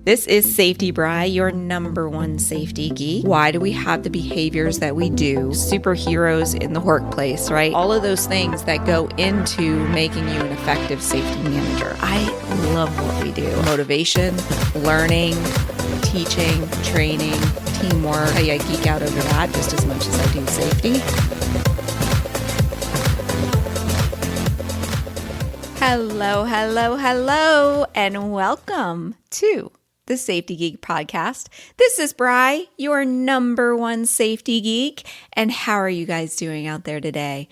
This is Safety Bri, your number one safety geek. Why do we have the behaviors that we do? Superheroes in the workplace, right? All of those things that go into making you an effective safety manager. I love what we do. Motivation, learning, teaching, training, teamwork. I geek out over that just as much as I do safety. Hello, and welcome to the Safety Geek podcast. This is Bri, your number one safety geek. And how are you guys doing out there today?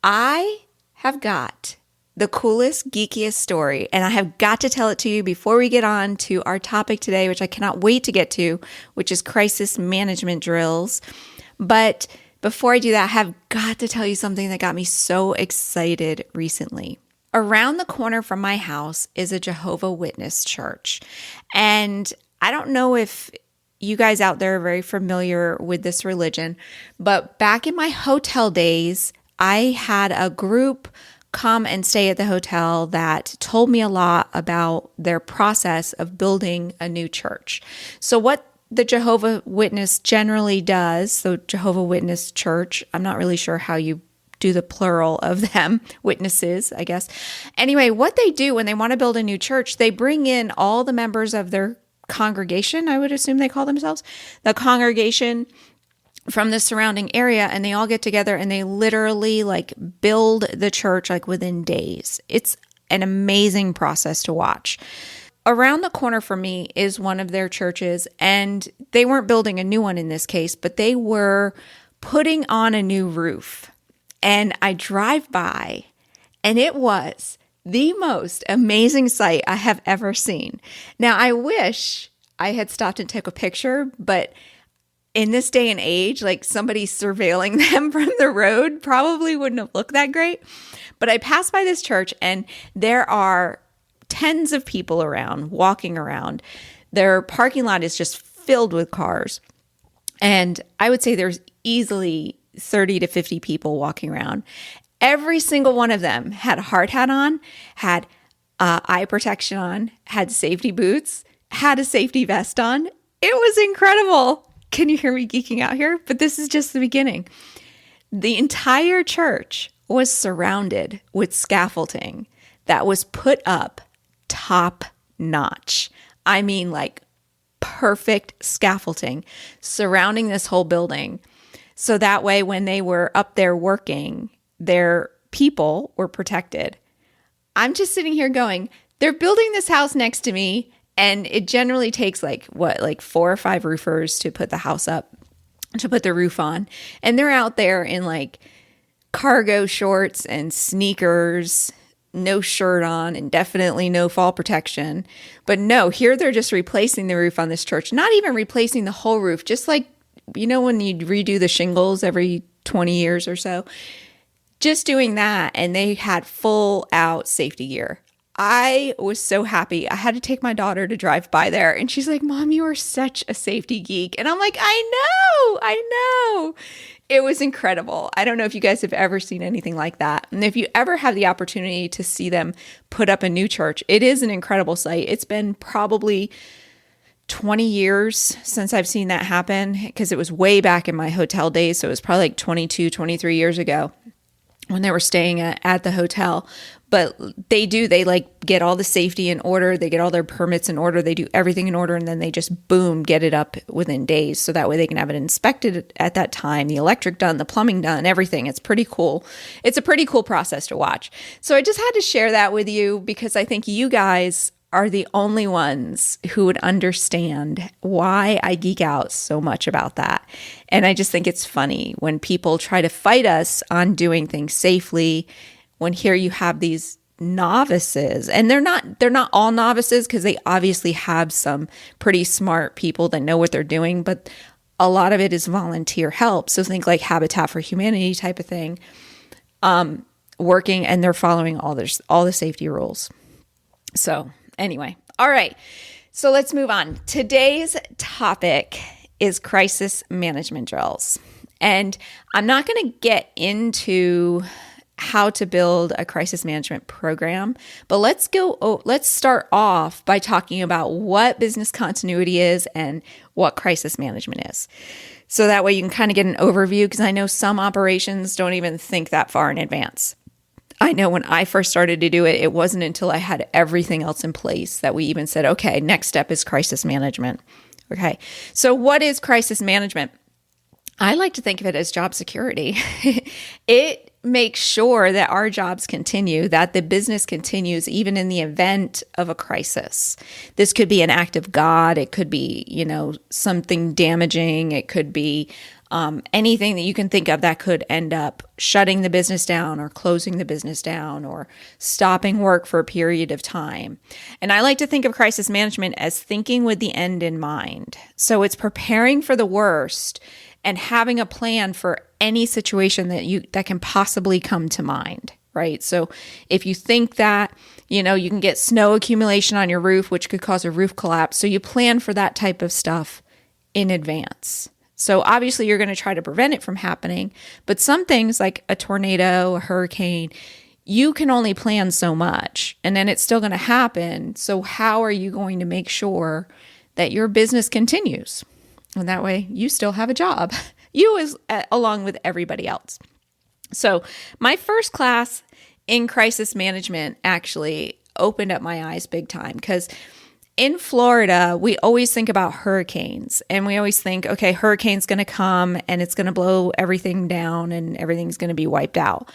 I have got the coolest, geekiest story, and I have got to tell it to you before we get on to our topic today, which I cannot wait to get to, which is crisis management drills. But before I do that, I have got to tell you something that got me so excited recently. Around the corner from my house is a Jehovah's Witness church. And I don't know if you guys out there are very familiar with this religion, but back in my hotel days, I had a group come and stay at the hotel that told me a lot about their process of building a new church. So what the Jehovah's Witness generally does, so Jehovah's Witness church, I'm not really sure how you do the plural of them, witnesses, I guess. Anyway, what they do when they want to build a new church, they bring in all the members of their congregation, I would assume they call themselves, the congregation from the surrounding area, and they all get together and they literally build the church within days. It's an amazing process to watch. Around the corner from me is one of their churches, and they weren't building a new one in this case, but they were putting on a new roof. And I drive by, and it was the most amazing sight I have ever seen. Now, I wish I had stopped and took a picture, but in this day and age, somebody surveilling them from the road probably wouldn't have looked that great. But I passed by this church, and there are tens of people around, walking around. Their parking lot is just filled with cars. And I would say there's easily 30 to 50 people walking around. Every single one of them had a hard hat on, had eye protection on, had safety boots, had a safety vest on. It was incredible. Can you hear me geeking out here? But this is just the beginning. The entire church was surrounded with scaffolding that was put up top notch. I mean, perfect scaffolding surrounding this whole building. So that way, when they were up there working, their people were protected. I'm just sitting here going, they're building this house next to me, and it generally takes 4 or 5 roofers to put the house up, to put the roof on. And they're out there in cargo shorts and sneakers, no shirt on, and definitely no fall protection. But no, here they're just replacing the roof on this church. Not even replacing the whole roof, just when you redo the shingles every 20 years or so, just doing that. And they had full out safety gear. I was so happy. I had to take my daughter to drive by there. And she's like, Mom, you are such a safety geek. And I'm like, I know. It was incredible. I don't know if you guys have ever seen anything like that. And if you ever have the opportunity to see them put up a new church, it is an incredible sight. It's been probably 20 years since I've seen that happen, because it was way back in my hotel days. So it was probably 22, 23 years ago when they were staying at the hotel. But they get all the safety in order. They get all their permits in order. They do everything in order. And then they just, boom, get it up within days. So that way they can have it inspected at that time, the electric done, the plumbing done, everything. It's pretty cool. It's a pretty cool process to watch. So I just had to share that with you because I think you guys are the only ones who would understand why I geek out so much about that. And I just think it's funny when people try to fight us on doing things safely, when here you have these novices, and they're not all novices, because they obviously have some pretty smart people that know what they're doing, but a lot of it is volunteer help. So think Habitat for Humanity type of thing, working, and they're following all the safety rules. So anyway, all right. So let's move on. Today's topic is crisis management drills. And I'm not going to get into how to build a crisis management program. But let's start off by talking about what business continuity is and what crisis management is. So that way you can kind of get an overview, because I know some operations don't even think that far in advance. I know when I first started to do it, it wasn't until I had everything else in place that we even said, okay, next step is crisis management. Okay, so what is crisis management? I like to think of it as job security. It makes sure that our jobs continue, that the business continues even in the event of a crisis. This could be an act of God. It could be, something damaging. It could be anything that you can think of that could end up shutting the business down or closing the business down or stopping work for a period of time. And I like to think of crisis management as thinking with the end in mind. So it's preparing for the worst and having a plan for any situation that can possibly come to mind, right? So if you think that, you can get snow accumulation on your roof, which could cause a roof collapse, so you plan for that type of stuff in advance. So obviously you're going to try to prevent it from happening, but some things like a tornado, a hurricane, you can only plan so much, and then it's still going to happen. So how are you going to make sure that your business continues? And that way you still have a job, along with everybody else. So my first class in crisis management actually opened up my eyes big time, because in Florida, we always think about hurricanes, and we always think, okay, hurricane's going to come and it's going to blow everything down and everything's going to be wiped out.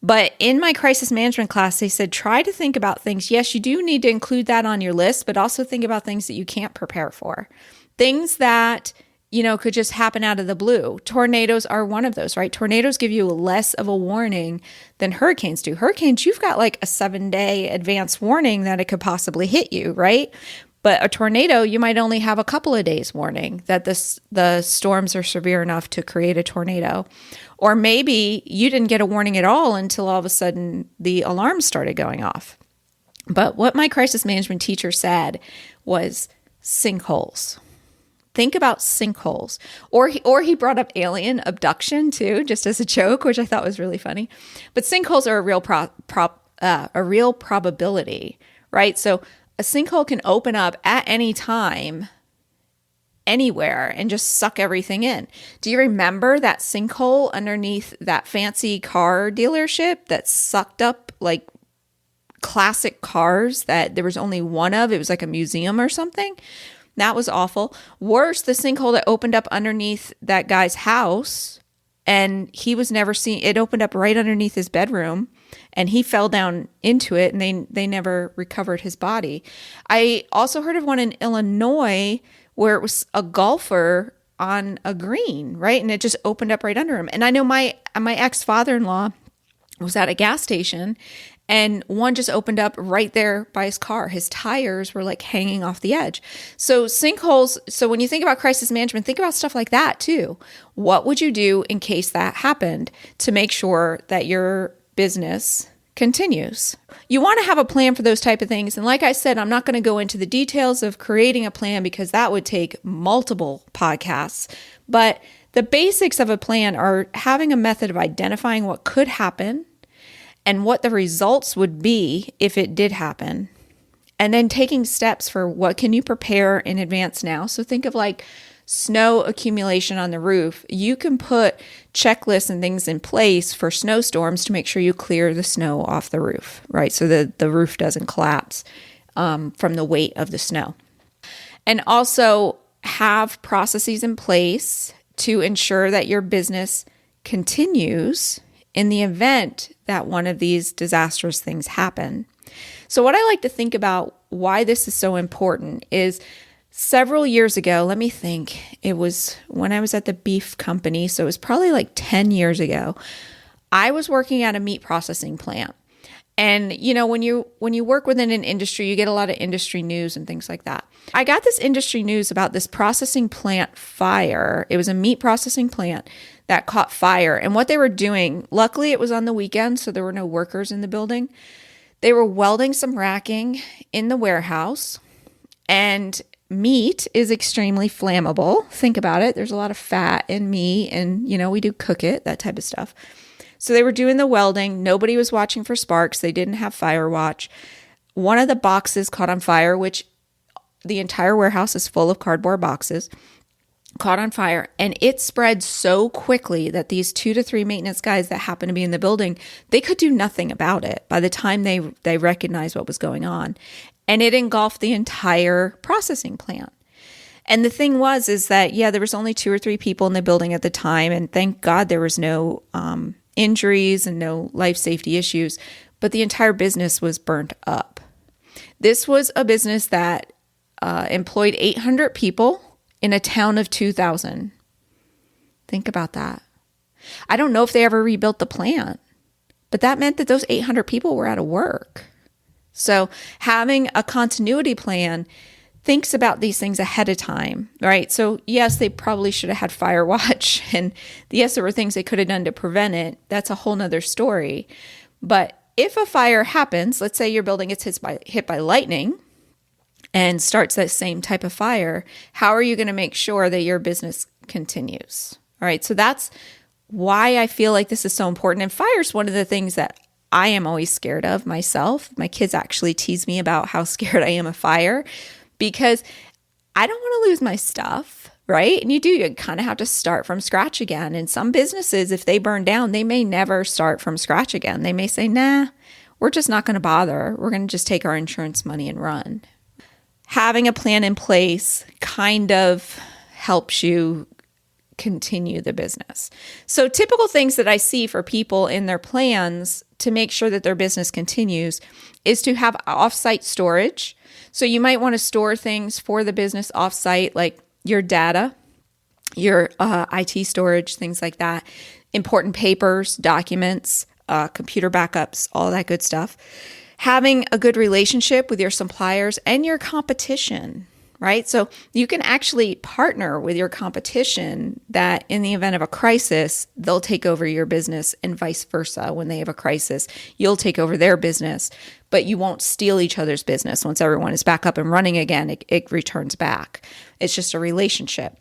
But in my crisis management class, they said, try to think about things. Yes, you do need to include that on your list, but also think about things that you can't prepare for. Things that, could just happen out of the blue. Tornadoes are one of those, right? Tornadoes give you less of a warning than hurricanes do. Hurricanes, you've got like a 7-day advance warning that it could possibly hit you, right? But a tornado, you might only have a couple of days warning that the storms are severe enough to create a tornado. Or maybe you didn't get a warning at all until all of a sudden the alarms started going off. But what my crisis management teacher said was sinkholes. Think about sinkholes. Or he brought up alien abduction too, just as a joke, which I thought was really funny. But sinkholes are a real probability, right? So a sinkhole can open up at any time, anywhere, and just suck everything in. Do you remember that sinkhole underneath that fancy car dealership that sucked up like classic cars that there was only one of? It was like a museum or something. That was awful. Worse, the sinkhole that opened up underneath that guy's house, and he was never seen. It opened up right underneath his bedroom, and he fell down into it, and they never recovered his body. I also heard of one in Illinois where it was a golfer on a green, right? And it just opened up right under him. And I know my ex-father-in-law was at a gas station, and one just opened up right there by his car. His tires were like hanging off the edge. So sinkholes, so when you think about crisis management, think about stuff like that too. What would you do in case that happened to make sure that your business continues? You want to have a plan for those type of things. And like I said, I'm not going to go into the details of creating a plan because that would take multiple podcasts. But the basics of a plan are having a method of identifying what could happen and what the results would be if it did happen. And then taking steps for what can you prepare in advance now. So think of like snow accumulation on the roof. You can put checklists and things in place for snowstorms to make sure you clear the snow off the roof, right? So that the roof doesn't collapse from the weight of the snow. And also have processes in place to ensure that your business continues in the event that one of these disastrous things happen. So what I like to think about why this is so important is several years ago, let me think, it was when I was at the beef company, so it was probably like 10 years ago, I was working at a meat processing plant. And when you work within an industry, you get a lot of industry news and things like that. I got this industry news about this processing plant fire. It was a meat processing plant that caught fire. And what they were doing, luckily it was on the weekend, so there were no workers in the building. They were welding some racking in the warehouse, and meat is extremely flammable. Think about it. There's a lot of fat in meat, and we do cook it, that type of stuff. So they were doing the welding. Nobody was watching for sparks. They didn't have fire watch. One of the boxes caught on fire, which the entire warehouse is full of cardboard boxes, caught on fire, and it spread so quickly that these 2 to 3 maintenance guys that happened to be in the building, they could do nothing about it by the time they recognized what was going on. And it engulfed the entire processing plant. And the thing is that, there was only 2 or 3 people in the building at the time, and thank God there was no injuries and no life safety issues, but the entire business was burnt up. This was a business that employed 800 people in a town of 2,000. Think about that. I don't know if they ever rebuilt the plant, but that meant that those 800 people were out of work. So having a continuity plan thinks about these things ahead of time, right? So yes, they probably should have had fire watch, and yes, there were things they could have done to prevent it. That's a whole nother story. But if a fire happens, let's say your building gets hit by lightning and starts that same type of fire, how are you going to make sure that your business continues? All right, so that's why I feel like this is so important. And fire is one of the things that I am always scared of myself. My kids actually tease me about how scared I am of fire because I don't want to lose my stuff, right? And you kind of have to start from scratch again. And some businesses, if they burn down, they may never start from scratch again. They may say, nah, we're just not going to bother. We're going to just take our insurance money and run. Having a plan in place kind of helps you continue the business. So typical things that I see for people in their plans to make sure that their business continues is to have offsite storage. So you might want to store things for the business offsite, like your data, your IT storage, things like that, important papers, documents, computer backups, all that good stuff. Having a good relationship with your suppliers and your competition, right? So you can actually partner with your competition that in the event of a crisis, they'll take over your business, and vice versa. When they have a crisis, you'll take over their business, but you won't steal each other's business. Once everyone is back up and running again, it returns back. It's just a relationship.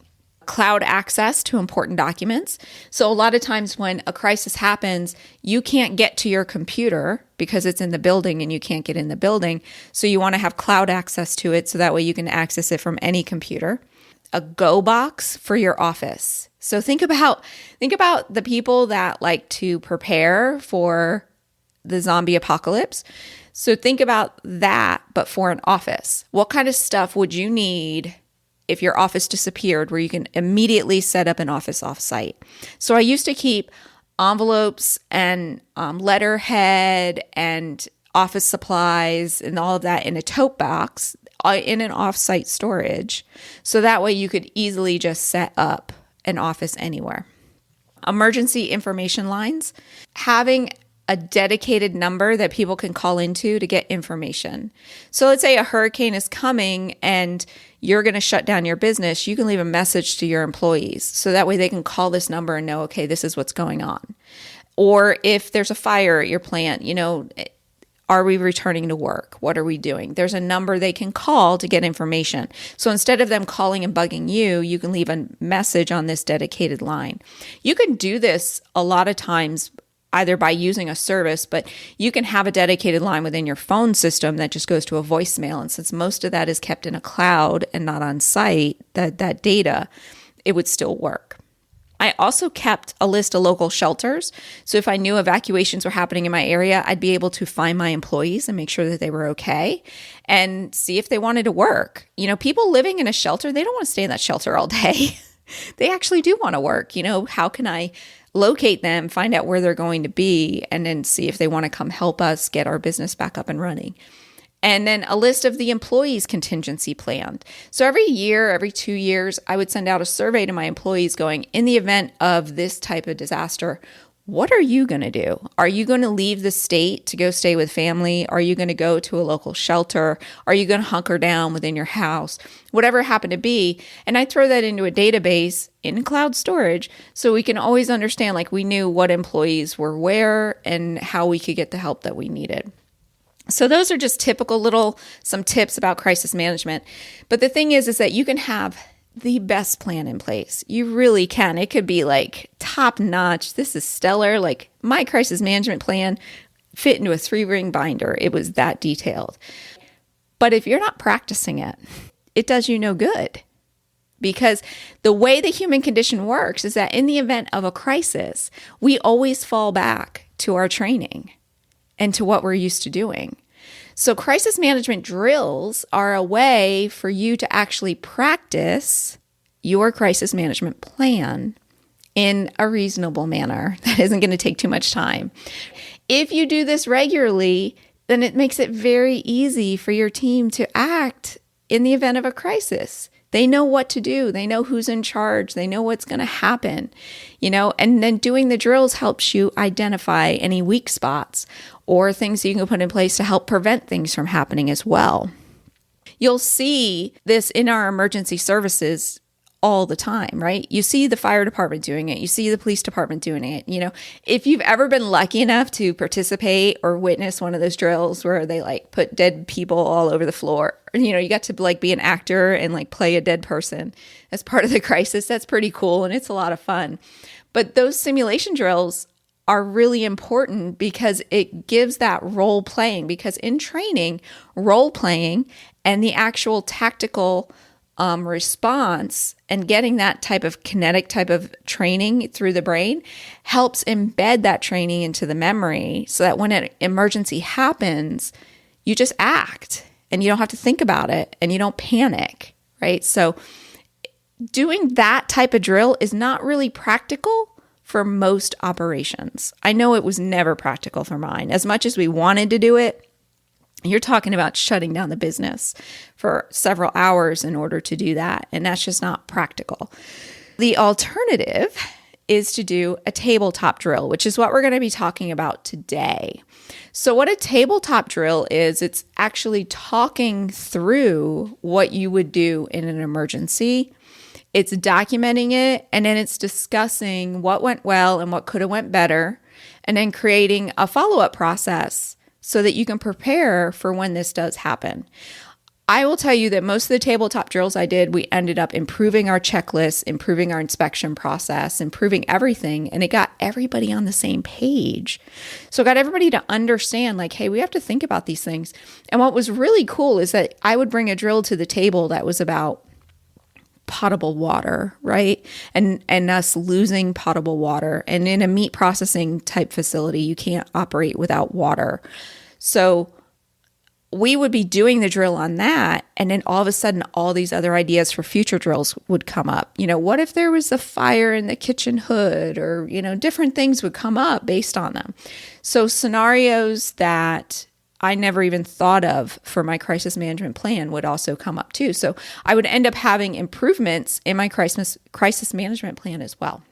Cloud access to important documents. So a lot of times when a crisis happens, you can't get to your computer because it's in the building and you can't get in the building. So you want to have cloud access to it so that way you can access it from any computer. A Go box for your office. So think about the people that like to prepare for the zombie apocalypse. So think about that, but for an office. What kind of stuff would you need if your office disappeared where you can immediately set up an office offsite? So I used to keep envelopes and letterhead and office supplies and all of that in a tote box in an offsite storage. So that way you could easily just set up an office anywhere. Emergency information lines. Having a dedicated number that people can call into to get information. So let's say a hurricane is coming and you're going to shut down your business. You can leave a message to your employees. So that way they can call this number and know, okay, this is what's going on. Or if there's a fire at your plant, are we returning to work? What are we doing? There's a number they can call to get information. So instead of them calling and bugging you, you can leave a message on this dedicated line. You can do this a lot of times either by using a service, but you can have a dedicated line within your phone system that just goes to a voicemail. And since most of that is kept in a cloud and not on site, that data, it would still work. I also kept a list of local shelters. So if I knew evacuations were happening in my area, I'd be able to find my employees and make sure that they were okay and see if they wanted to work. People living in a shelter, they don't want to stay in that shelter all day. They actually do want to work. How can I locate them, find out where they're going to be, and then see if they want to come help us get our business back up and running. And then a list of the employees' contingency plan. So every year, every 2 years, I would send out a survey to my employees going, in the event of this type of disaster, what are you going to do? Are you going to leave the state to go stay with family? Are you going to go to a local shelter? Are you going to hunker down within your house? Whatever it happened to be. And I throw that into a database in cloud storage so we can always understand, we knew what employees were where and how we could get the help that we needed. So those are just typical some tips about crisis management. But the thing is that you can have the best plan in place. You really can. It could be like top notch. This is stellar. Like my crisis management plan fit into a 3-ring binder. It was that detailed. But if you're not practicing it, it does you no good. Because the way the human condition works is that in the event of a crisis, we always fall back to our training and to what we're used to doing. So crisis management drills are a way for you to actually practice your crisis management plan in a reasonable manner that isn't going to take too much time. If you do this regularly, then it makes it very easy for your team to act in the event of a crisis. They know what to do. They know who's in charge. They know what's going to happen, and then doing the drills helps you identify any weak spots or things that you can put in place to help prevent things from happening as well. You'll see this in our emergency services all the time, right? You see the fire department doing it. You see the police department doing it. If you've ever been lucky enough to participate or witness one of those drills where they like put dead people all over the floor, you got to like be an actor and like play a dead person as part of the crisis. That's pretty cool. And it's a lot of fun. But those simulation drills are really important because it gives that role playing, because in training, role playing and the actual tactical response and getting that type of kinetic type of training through the brain helps embed that training into the memory so that when an emergency happens, you just act and you don't have to think about it and you don't panic, right? So doing that type of drill is not really practical for most operations. I know it was never practical for mine. As much as we wanted to do it, you're talking about shutting down the business for several hours in order to do that. And that's just not practical. The alternative is to do a tabletop drill, which is what we're going to be talking about today. So what a tabletop drill is, it's actually talking through what you would do in an emergency. It's documenting it, and then it's discussing what went well and what could have went better, and then creating a follow-up process so that you can prepare for when this does happen. I will tell you that most of the tabletop drills I did, we ended up improving our checklist, improving our inspection process, improving everything, and it got everybody on the same page. So it got everybody to understand, like, hey, we have to think about these things. And what was really cool is that I would bring a drill to the table that was about potable water, right? And us losing potable water. And in a meat processing type facility, you can't operate without water. So we would be doing the drill on that. And then all of a sudden, all these other ideas for future drills would come up. What if there was a fire in the kitchen hood, or, different things would come up based on them. So scenarios that I never even thought of for my crisis management plan would also come up too. So I would end up having improvements in my crisis management plan as well.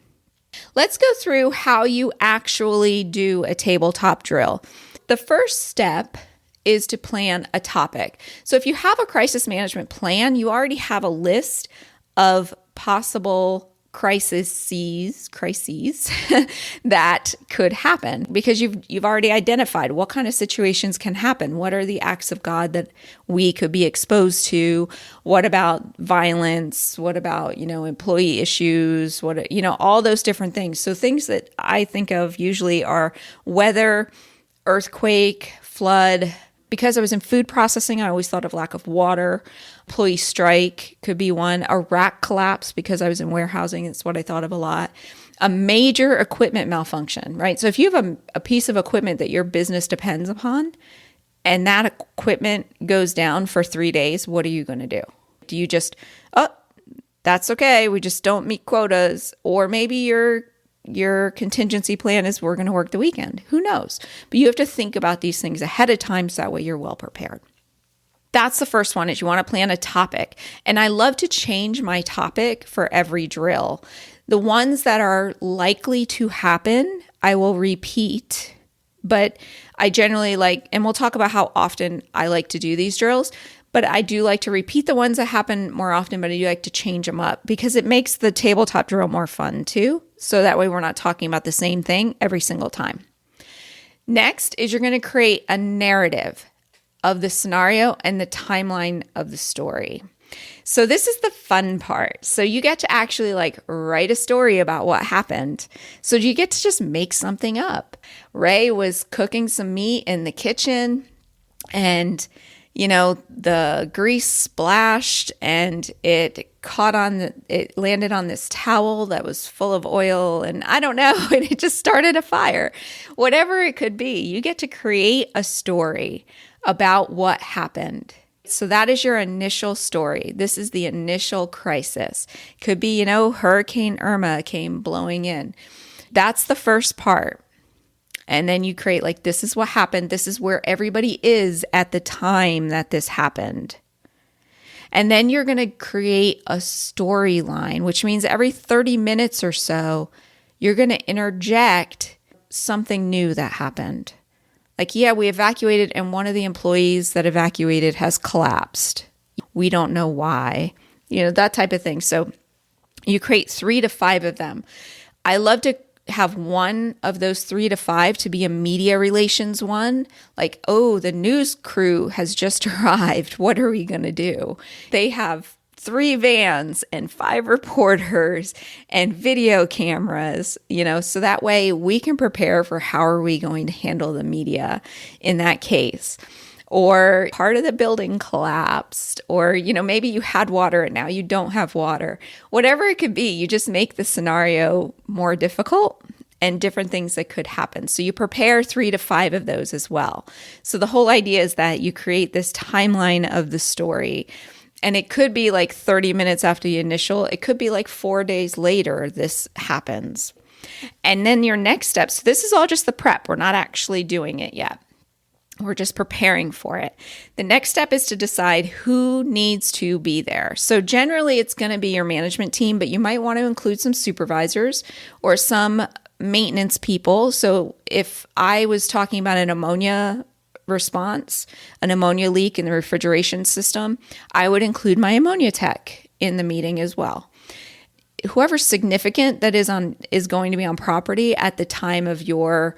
Let's go through how you actually do a tabletop drill. The first step is to plan a topic. So if you have a crisis management plan, you already have a list of possible crises that could happen, because you've already identified what kind of situations can happen. What are the acts of God that we could be exposed to? What about violence? What about, employee issues? All those different things. So things that I think of usually are weather, earthquake, flood. Because I was in food processing, I always thought of lack of water. Employee strike could be one. A rack collapse, because I was in warehousing. It's what I thought of a lot. A major equipment malfunction, right? So if you have a piece of equipment that your business depends upon, and that equipment goes down for 3 days, what are you going to do? Do you just, that's okay, we just don't meet quotas? Or maybe your contingency plan is we're going to work the weekend. Who knows? But you have to think about these things ahead of time so that way you're well prepared. That's the first one, is you want to plan a topic. And I love to change my topic for every drill. The ones that are likely to happen, I will repeat. But I generally and we'll talk about how often I like to do these drills. But I do like to repeat the ones that happen more often, but I do like to change them up because it makes the tabletop drill more fun too. So that way we're not talking about the same thing every single time. Next is you're going to create a narrative of the scenario and the timeline of the story. So this is the fun part. So you get to actually write a story about what happened. So you get to just make something up. Ray was cooking some meat in the kitchen and the grease splashed and it landed on this towel that was full of oil and I don't know, and it just started a fire. Whatever it could be, you get to create a story about what happened. So that is your initial story. This is the initial crisis. Could be, Hurricane Irma came blowing in. That's the first part. And then you create this is what happened. This is where everybody is at the time that this happened. And then you're going to create a storyline, which means every 30 minutes or so, you're going to interject something new that happened. We evacuated and one of the employees that evacuated has collapsed. We don't know why, that type of thing. So you create 3 to 5 of them. I love to have one of those 3 to 5 to be a media relations one. The news crew has just arrived. What are we going to do? They have 3 vans and 5 reporters and video cameras, so that way we can prepare for how are we going to handle the media in that case. Or part of the building collapsed, or, maybe you had water and now you don't have water. Whatever it could be, you just make the scenario more difficult and different things that could happen. So you prepare 3 to 5 of those as well. So the whole idea is that you create this timeline of the story. And it could be 30 minutes after the initial. It could be 4 days later this happens. And then your next steps, so this is all just the prep. We're not actually doing it yet. We're just preparing for it. The next step is to decide who needs to be there. So generally it's going to be your management team, but you might want to include some supervisors or some maintenance people. So if I was talking about an ammonia response, an ammonia leak in the refrigeration system, I would include my ammonia tech in the meeting as well. Whoever's significant that is going to be on property at the time of your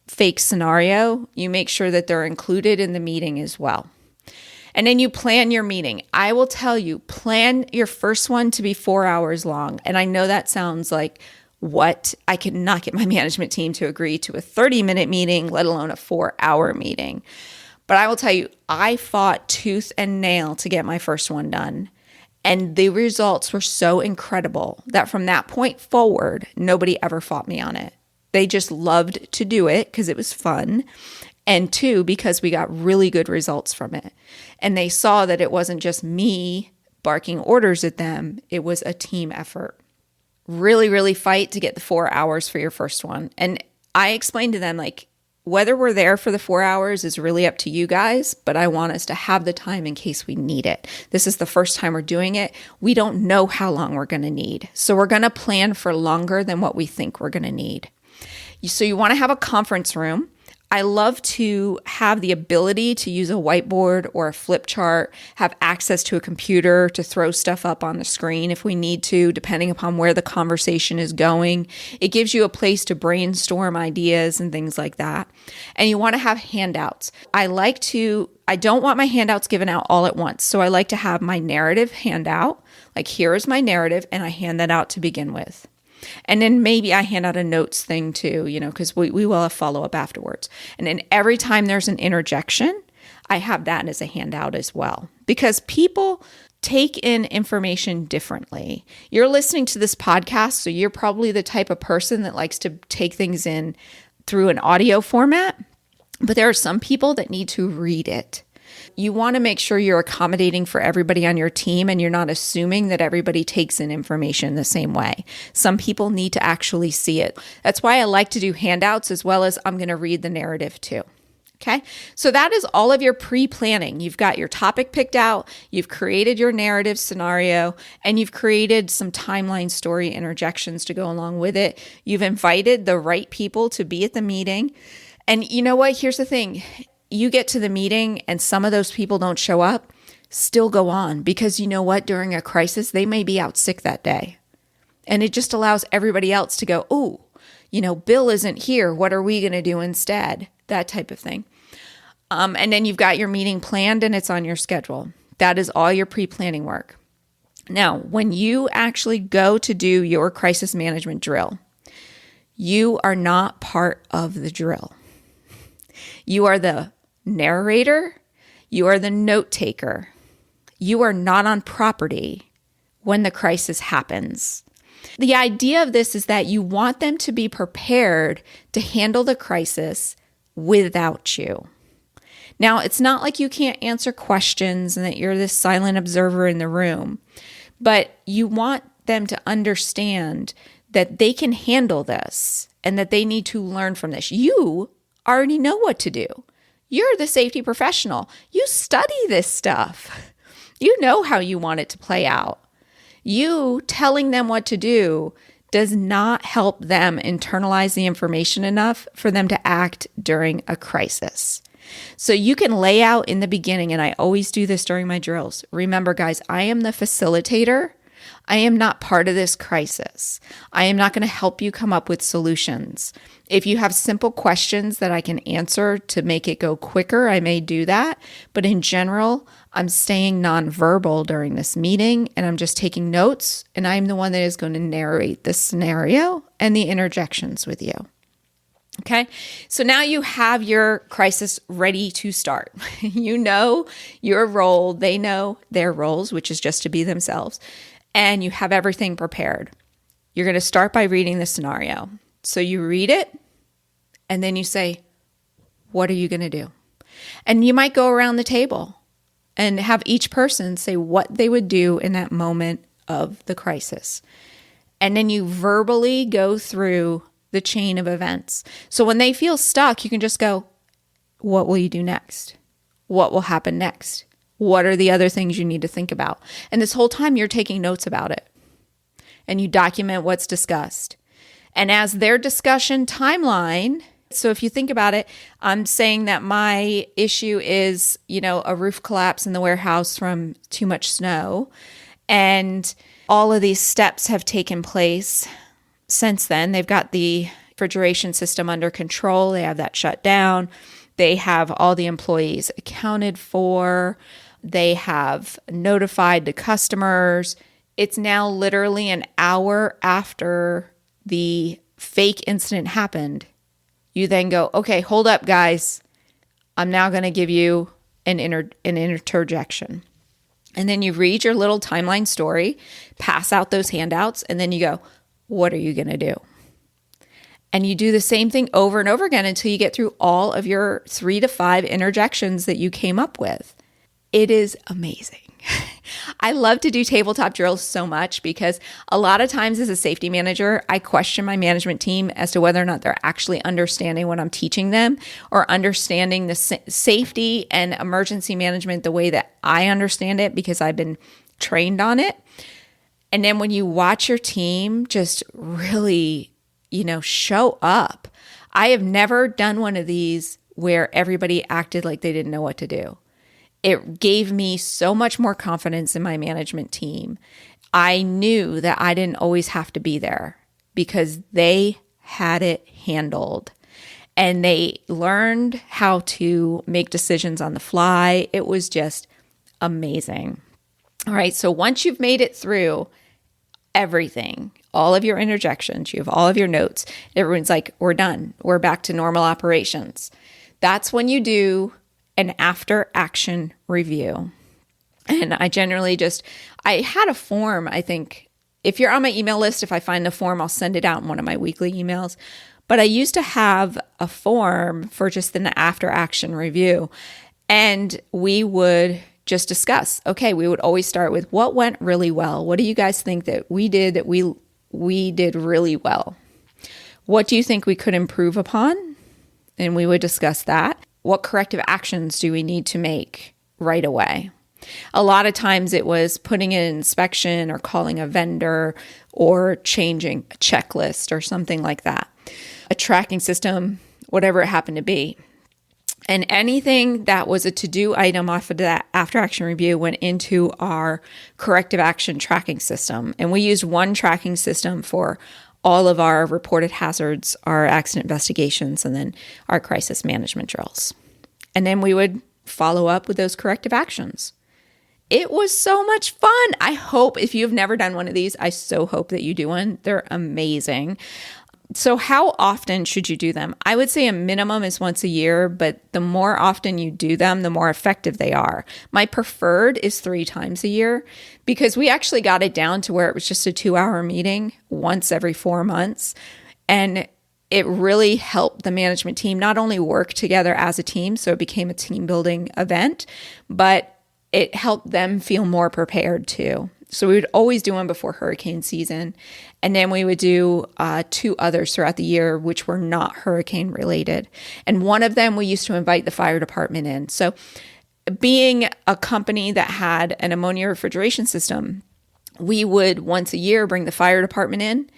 fake scenario, you make sure that they're included in the meeting as well. And then you plan your meeting. I will tell you, plan your first one to be 4 hours long. And I know that sounds like what I could not get my management team to agree to a 30-minute meeting, let alone a 4-hour meeting. But I will tell you, I fought tooth and nail to get my first one done. And the results were so incredible that from that point forward, nobody ever fought me on it. They just loved to do it because it was fun. And 2, because we got really good results from it. And they saw that it wasn't just me barking orders at them. It was a team effort. Really, really fight to get the 4 hours for your first one. And I explained to them, whether we're there for the 4 hours is really up to you guys, but I want us to have the time in case we need it. This is the first time we're doing it. We don't know how long we're going to need. So we're going to plan for longer than what we think we're going to need. So you want to have a conference room. I love to have the ability to use a whiteboard or a flip chart, have access to a computer to throw stuff up on the screen if we need to, depending upon where the conversation is going. It gives you a place to brainstorm ideas and things like that. And you want to have handouts. I don't want my handouts given out all at once. So I like to have my narrative handout, here is my narrative, and I hand that out to begin with. And then maybe I hand out a notes thing too, because we will have follow-up afterwards. And then every time there's an interjection, I have that as a handout as well. Because people take in information differently. You're listening to this podcast, so you're probably the type of person that likes to take things in through an audio format. But there are some people that need to read it. You want to make sure you're accommodating for everybody on your team and you're not assuming that everybody takes in information the same way. Some people need to actually see it. That's why I like to do handouts as well as I'm going to read the narrative too. Okay, so that is all of your pre-planning. You've got your topic picked out, you've created your narrative scenario, and you've created some timeline story interjections to go along with it. You've invited the right people to be at the meeting. And you know what? Here's the thing. You get to the meeting and some of those people don't show up, still go on because you know what? During a crisis, they may be out sick that day. And it just allows everybody else to go, oh, Bill isn't here. What are we going to do instead? That type of thing. And then you've got your meeting planned and it's on your schedule. That is all your pre-planning work. Now, when you actually go to do your crisis management drill, you are not part of the drill. You are the narrator. You are the note taker. You are not on property when the crisis happens. The idea of this is that you want them to be prepared to handle the crisis without you. Now, it's not like you can't answer questions and that you're this silent observer in the room, but you want them to understand that they can handle this and that they need to learn from this. You already know what to do. You're the safety professional. You study this stuff. You know how you want it to play out. You telling them what to do does not help them internalize the information enough for them to act during a crisis. So you can lay out in the beginning, and I always do this during my drills. Remember, guys, I am the facilitator. I am not part of this crisis. I am not going to help you come up with solutions. If you have simple questions that I can answer to make it go quicker, I may do that. But in general, I'm staying nonverbal during this meeting, and I'm just taking notes, and I'm the one that is going to narrate the scenario and the interjections with you. Okay, so now you have your crisis ready to start. You know your role, they know their roles, which is just to be themselves, and you have everything prepared. You're going to start by reading the scenario. So you read it, and then you say, what are you going to do? And you might go around the table and have each person say what they would do in that moment of the crisis. And then you verbally go through the chain of events. So when they feel stuck, you can just go, what will you do next? What will happen next? What are the other things you need to think about? And this whole time you're taking notes about it. And you document what's discussed. And as their discussion timeline, so if you think about it, I'm saying that my issue is, a roof collapse in the warehouse from too much snow. And all of these steps have taken place. Since then, they've got the refrigeration system under control. They have that shut down. They have all the employees accounted for. They have notified the customers. It's now literally an hour after the fake incident happened. You then go, okay, hold up, guys. I'm now going to give you an interjection. And then you read your little timeline story, pass out those handouts, and then you go, what are you going to do? And you do the same thing over and over again until you get through all of your 3 to 5 interjections that you came up with. It is amazing. I love to do tabletop drills so much because a lot of times as a safety manager, I question my management team as to whether or not they're actually understanding what I'm teaching them or understanding the safety and emergency management the way that I understand it because I've been trained on it. And then when you watch your team just really, show up, I have never done one of these where everybody acted like they didn't know what to do. It gave me so much more confidence in my management team. I knew that I didn't always have to be there because they had it handled and they learned how to make decisions on the fly. It was just amazing. All right, so once you've made it through everything, all of your interjections, you have all of your notes, everyone's like, we're done. We're back to normal operations. That's when you do an after action review. And I generally I had a form, I think. If you're on my email list, if I find the form, I'll send it out in one of my weekly emails. But I used to have a form for just an after action review. And we would just discuss. Okay, we would always start with what went really well. What do you guys think that we did that we did really well? What do you think we could improve upon? And we would discuss that. What corrective actions do we need to make right away? A lot of times it was putting in an inspection or calling a vendor or changing a checklist or something like that. A tracking system, whatever it happened to be. And anything that was a to-do item off of that after-action review went into our corrective action tracking system. And we used one tracking system for all of our reported hazards, our accident investigations, and then our crisis management drills. And then we would follow up with those corrective actions. It was so much fun. I hope if you've never done one of these, I so hope that you do one. They're amazing. So how often should you do them? I would say a minimum is once a year, but the more often you do them, the more effective they are. My preferred is 3 times a year because we actually got it down to where it was just a 2-hour meeting once every 4 months. And it really helped the management team not only work together as a team, so it became a team building event, but it helped them feel more prepared too. So we would always do one before hurricane season. And then we would do 2 others throughout the year, which were not hurricane related. And one of them, we used to invite the fire department in. So being a company that had an ammonia refrigeration system, we would once a year bring the fire department in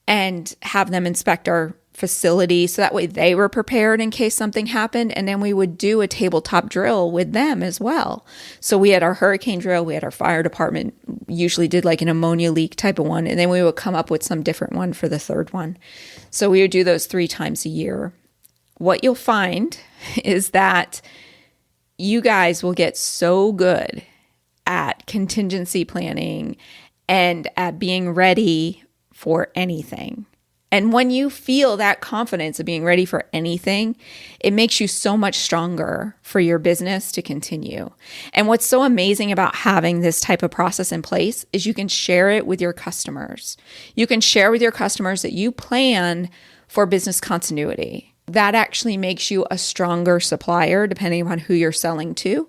and have them inspect our facility so that way they were prepared in case something happened. And then we would do a tabletop drill with them as well. So we had our hurricane drill, we had our fire department, usually did like an ammonia leak type of one, and then we would come up with some different one for the third one. So we would do those 3 times a year. What you'll find is that you guys will get so good at contingency planning and at being ready for anything. And when you feel that confidence of being ready for anything, it makes you so much stronger for your business to continue. And what's so amazing about having this type of process in place is you can share it with your customers. You can share with your customers that you plan for business continuity. That actually makes you a stronger supplier depending on who you're selling to.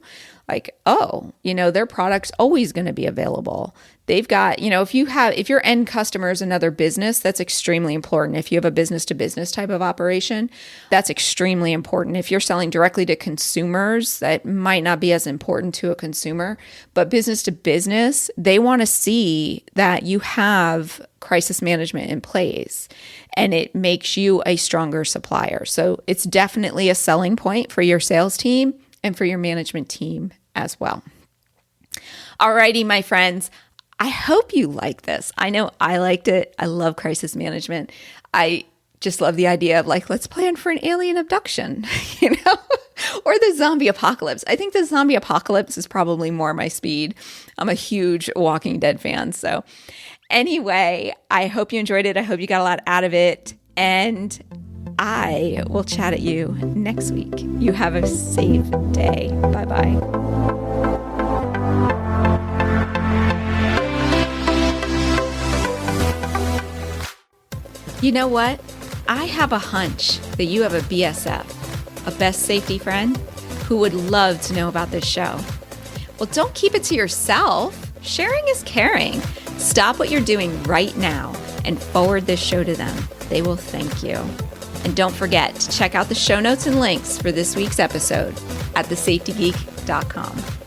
Like, oh, their product's always going to be available. They've got, if your end customer is another business, that's extremely important. If you have a business to business type of operation, that's extremely important. If you're selling directly to consumers, that might not be as important to a consumer, but business to business, they want to see that you have crisis management in place and it makes you a stronger supplier. So it's definitely a selling point for your sales team and for your management team as well. Alrighty, my friends. I hope you like this. I know I liked it. I love crisis management. I just love the idea of let's plan for an alien abduction, or the zombie apocalypse. I think the zombie apocalypse is probably more my speed. I'm a huge Walking Dead fan. So anyway, I hope you enjoyed it. I hope you got a lot out of it. And I will chat at you next week. You have a safe day. Bye-bye. You know what? I have a hunch that you have a BSF, a best safety friend, who would love to know about this show. Well, don't keep it to yourself. Sharing is caring. Stop what you're doing right now and forward this show to them. They will thank you. And don't forget to check out the show notes and links for this week's episode at thesafetygeek.com.